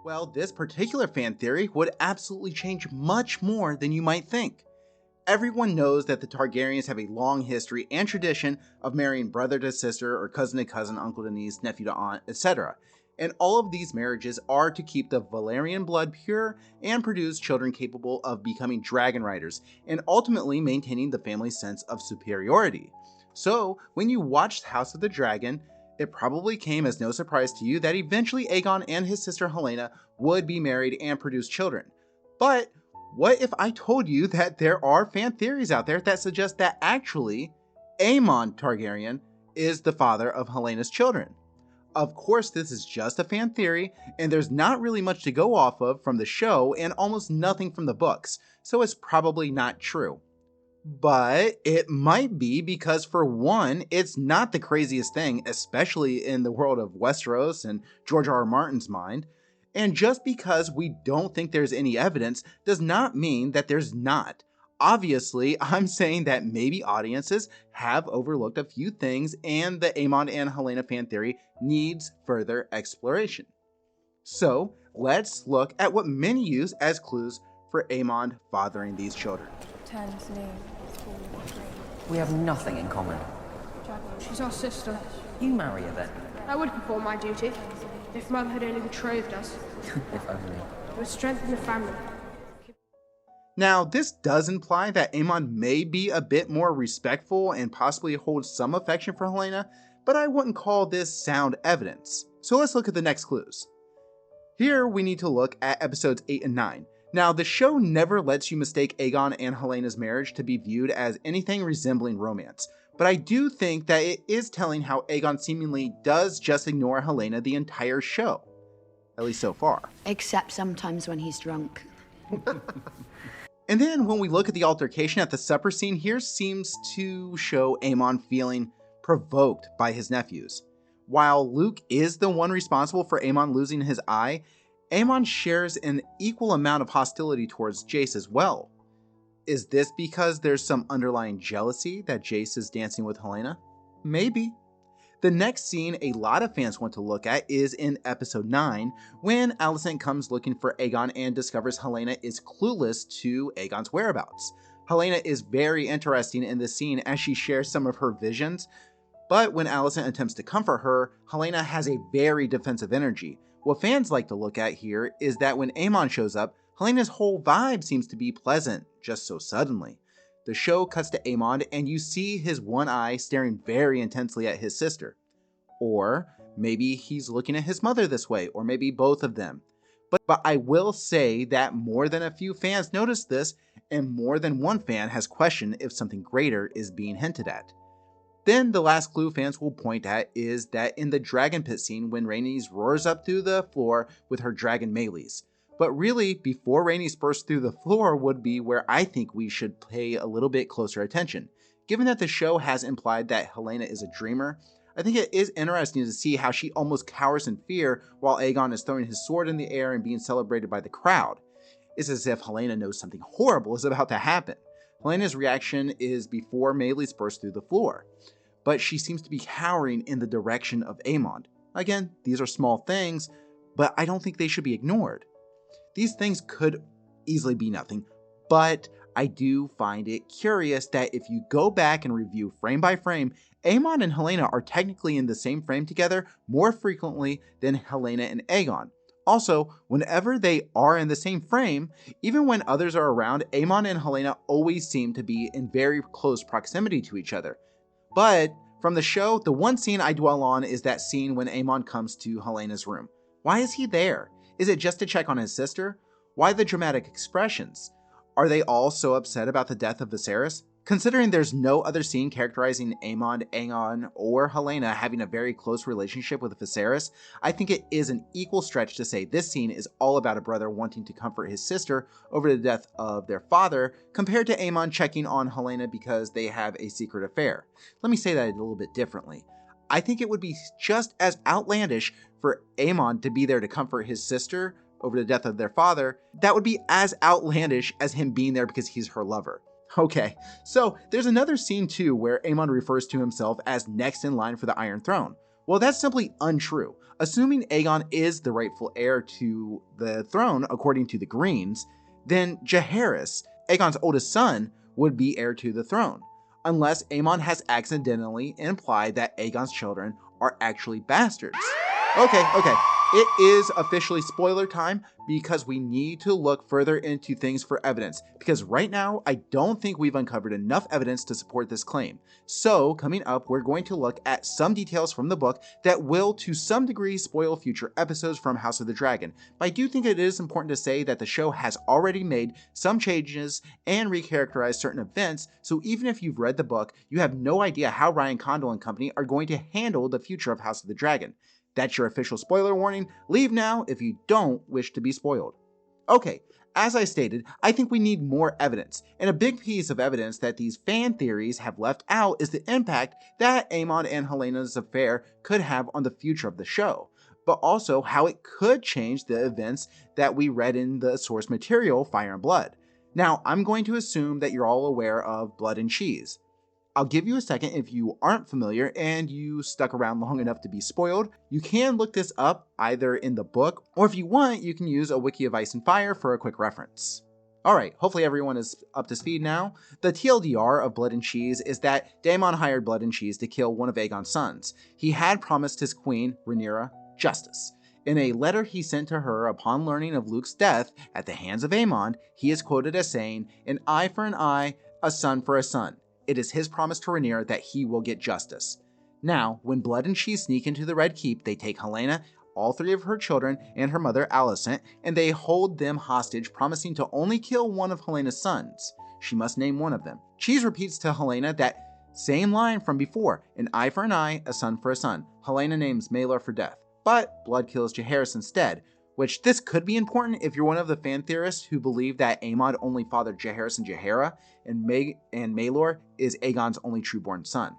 Well, this particular fan theory would absolutely change much more than you might think. Everyone knows that the Targaryens have a long history and tradition of marrying brother to sister or cousin to cousin, uncle to niece, nephew to aunt, etc. And all of these marriages are to keep the valaryian blood pure and produce children capable of becoming dragon riders and ultimately maintaining the family's sense of superiority. So, when you watched House of the Dragon, it probably came as no surprise to you that eventually Aegon and his sister Helaena would be married and produce children. But what if I told you that there are fan theories out there that suggest that actually Aemond Targaryen is the father of Helena's children? Of course, this is just a fan theory, and there's not really much to go off of from the show and almost nothing from the books, so it's probably not true. But it might be because, for one, it's not the craziest thing, especially in the world of Westeros and George R. R. Martin's mind. And just because we don't think there's any evidence does not mean that there's not. Obviously, I'm saying that maybe audiences have overlooked a few things and the Aemond and Helaena fan theory needs further exploration. So, let's look at what many use as clues for Aemond fathering these children. We have nothing in common. She's our sister. You marry her then. I would perform my duty. If Mother had only betrothed us. If only. It would strengthen the family. Now, this does imply that Aemond may be a bit more respectful and possibly holds some affection for Helaena, but I wouldn't call this sound evidence. So let's look at the next clues. Here we need to look at episodes 8 and 9. Now, the show never lets you mistake Aegon and Helena's marriage to be viewed as anything resembling romance, but I do think that it is telling how Aegon seemingly does just ignore Helaena the entire show. At least so far. Except sometimes when he's drunk. And then when we look at the altercation at the supper scene here seems to show Aemond feeling provoked by his nephews. While Luke is the one responsible for Aemond losing his eye, Aemond shares an equal amount of hostility towards Jace as well. Is this because there's some underlying jealousy that Jace is dancing with Helaena? Maybe. The next scene a lot of fans want to look at is in episode 9, when Alicent comes looking for Aegon and discovers Helaena is clueless to Aegon's whereabouts. Helaena is very interesting in this scene as she shares some of her visions, but when Alicent attempts to comfort her, Helaena has a very defensive energy. What fans like to look at here is that when Aemond shows up, Helena's whole vibe seems to be pleasant, just so suddenly. The show cuts to Aemond and you see his one eye staring very intensely at his sister. Or maybe he's looking at his mother this way, or maybe both of them. But I will say that more than a few fans noticed this, and more than one fan has questioned if something greater is being hinted at. Then the last clue fans will point at is that in the dragon pit scene when Rhaenys roars up through the floor with her dragon melees. But really, before Rhaenys bursts through the floor would be where I think we should pay a little bit closer attention. Given that the show has implied that Helaena is a dreamer, I think it is interesting to see how she almost cowers in fear while Aegon is throwing his sword in the air and being celebrated by the crowd. It's as if Helaena knows something horrible is about to happen. Helena's reaction is before melees burst through the floor, but she seems to be cowering in the direction of Aemond. Again, these are small things, but I don't think they should be ignored. These things could easily be nothing, but I do find it curious that if you go back and review frame by frame, Aemond and Helaena are technically in the same frame together more frequently than Helaena and Aegon. Also, whenever they are in the same frame, even when others are around, Aemond and Helaena always seem to be in very close proximity to each other. But from the show, the one scene I dwell on is that scene when Aemond comes to Helena's room. Why is he there? Is it just to check on his sister? Why the dramatic expressions? Are they all so upset about the death of Viserys? Considering there's no other scene characterizing Aemond, Aegon, or Helaena having a very close relationship with Viserys, I think it is an equal stretch to say this scene is all about a brother wanting to comfort his sister over the death of their father, compared to Aemond checking on Helaena because they have a secret affair. Let me say that a little bit differently. I think it would be just as outlandish for Aemond to be there to comfort his sister over the death of their father. That would be as outlandish as him being there because he's her lover. Okay, so there's another scene too where Aemond refers to himself as next in line for the Iron Throne. Well, that's simply untrue. Assuming Aegon is the rightful heir to the throne according to the Greens, then Jaehaerys, Aegon's oldest son, would be heir to the throne, unless Aemond has accidentally implied that Aegon's children are actually bastards. Okay, it is officially spoiler time because we need to look further into things for evidence, because right now I don't think we've uncovered enough evidence to support this claim. So coming up, we're going to look at some details from the book that will to some degree spoil future episodes from House of the Dragon, but I do think it is important to say that the show has already made some changes and recharacterized certain events, so even if you've read the book, you have no idea how Ryan Condal and company are going to handle the future of House of the Dragon. That's your official spoiler warning. Leave now if you don't wish to be spoiled. Okay, as I stated, I think we need more evidence, and a big piece of evidence that these fan theories have left out is the impact that Aemond and Helena's affair could have on the future of the show, but also how it could change the events that we read in the source material, Fire and Blood. Now, I'm going to assume that you're all aware of Blood and Cheese. I'll give you a second if you aren't familiar and you stuck around long enough to be spoiled. You can look this up either in the book, or if you want, you can use a wiki of Ice and Fire for a quick reference. Alright, hopefully everyone is up to speed now. The TLDR of Blood and Cheese is that Daemon hired Blood and Cheese to kill one of Aegon's sons. He had promised his queen, Rhaenyra, justice. In a letter he sent to her upon learning of Luke's death at the hands of Aemond, he is quoted as saying, "An eye for an eye, a son for a son. It is his promise to Rhaenyra that he will get justice." Now, when Blood and Cheese sneak into the Red Keep, they take Helaena, all three of her children, and her mother Alicent, and they hold them hostage, promising to only kill one of Helena's sons. She must name one of them. Cheese repeats to Helaena that same line from before, "An eye for an eye, a son for a son." Helaena names Maelor for death, but Blood kills Jaehaerys instead, which this could be important if you're one of the fan theorists who believe that Aemond only fathered Jaehaerys and Jaehaera, and Maelor is Aegon's only true-born son.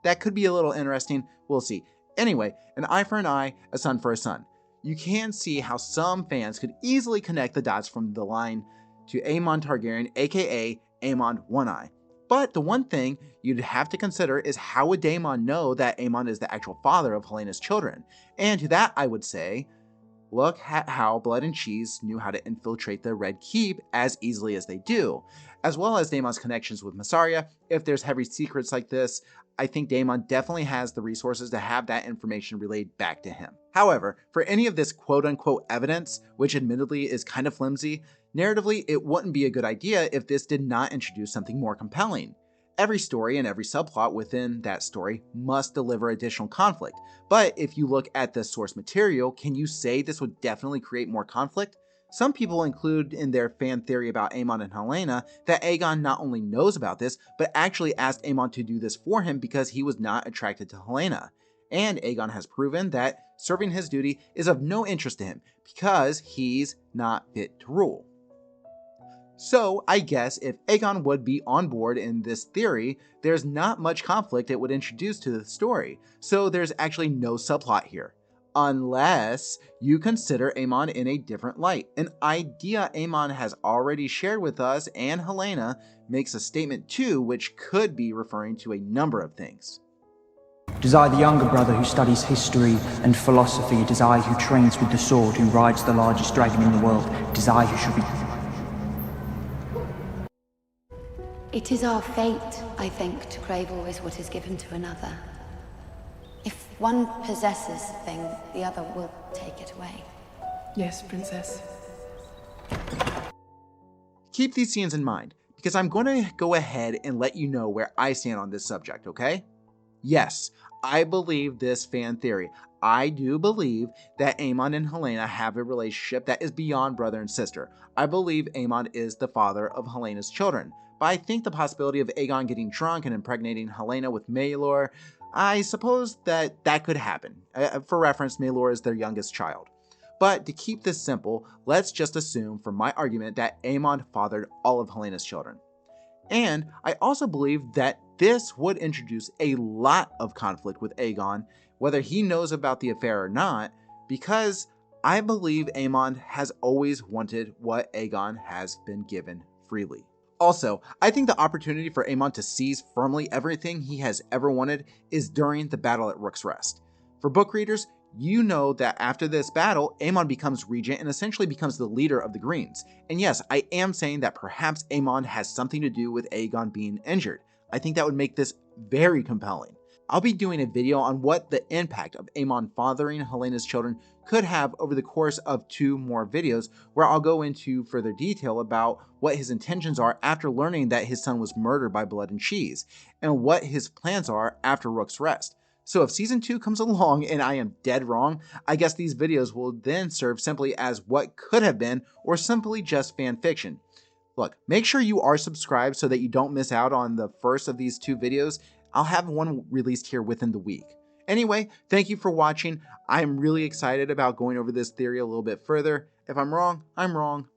That could be a little interesting, we'll see. Anyway, an eye for an eye, a son for a son. You can see how some fans could easily connect the dots from the line to Aemond Targaryen, aka Aemond One Eye. But the one thing you'd have to consider is how would Daemon know that Aemond is the actual father of Helena's children? And to that I would say, look at how Blood and Cheese knew how to infiltrate the Red Keep as easily as they do, as well as Daemon's connections with Mysaria. If there's heavy secrets like this, I think Daemon definitely has the resources to have that information relayed back to him. However, for any of this quote-unquote evidence, which admittedly is kind of flimsy, narratively it wouldn't be a good idea if this did not introduce something more compelling. Every story and every subplot within that story must deliver additional conflict, but if you look at the source material, can you say this would definitely create more conflict? Some people include in their fan theory about Aemond and Helaena that Aegon not only knows about this, but actually asked Aemond to do this for him because he was not attracted to Helaena. And Aegon has proven that serving his duty is of no interest to him because he's not fit to rule. So I guess if Aegon would be on board in this theory, there's not much conflict it would introduce to the story, so there's actually no subplot here. Unless you consider Aemond in a different light. An idea Aemond has already shared with us and Helaena makes a statement too, which could be referring to a number of things. It is I, the younger brother, who studies history and philosophy. It is I who trains with the sword, who rides the largest dragon in the world. It is I who should be... It is our fate, I think, to crave always what is given to another. If one possesses a thing, the other will take it away. Yes, Princess. Keep these scenes in mind, because I'm going to go ahead and let you know where I stand on this subject, okay? Yes, I believe this fan theory. I do believe that Aemond and Helaena have a relationship that is beyond brother and sister. I believe Aemond is the father of Helena's children, but I think the possibility of Aegon getting drunk and impregnating Helaena with Maelor, I suppose that could happen. For reference, Maelor is their youngest child. But to keep this simple, let's just assume for my argument that Aemond fathered all of Helena's children. And I also believe that this would introduce a lot of conflict with Aegon, whether he knows about the affair or not, because I believe Aemond has always wanted what Aegon has been given freely. Also, I think the opportunity for Aemond to seize firmly everything he has ever wanted is during the battle at Rook's Rest. For book readers, you know that after this battle, Aemond becomes regent and essentially becomes the leader of the Greens. And yes, I am saying that perhaps Aemond has something to do with Aegon being injured. I think that would make this very compelling. I'll be doing a video on what the impact of Aemond fathering Helaena's children could have over the course of 2 more videos, where I'll go into further detail about what his intentions are after learning that his son was murdered by Blood and Cheese, and what his plans are after Rook's Rest. So if season 2 comes along and I am dead wrong, I guess these videos will then serve simply as what could have been, or simply just fan fiction. Look, make sure you are subscribed so that you don't miss out on the first of these 2 videos. I'll have one released here within the week. Anyway, thank you for watching. I am really excited about going over this theory a little bit further. If I'm wrong, I'm wrong.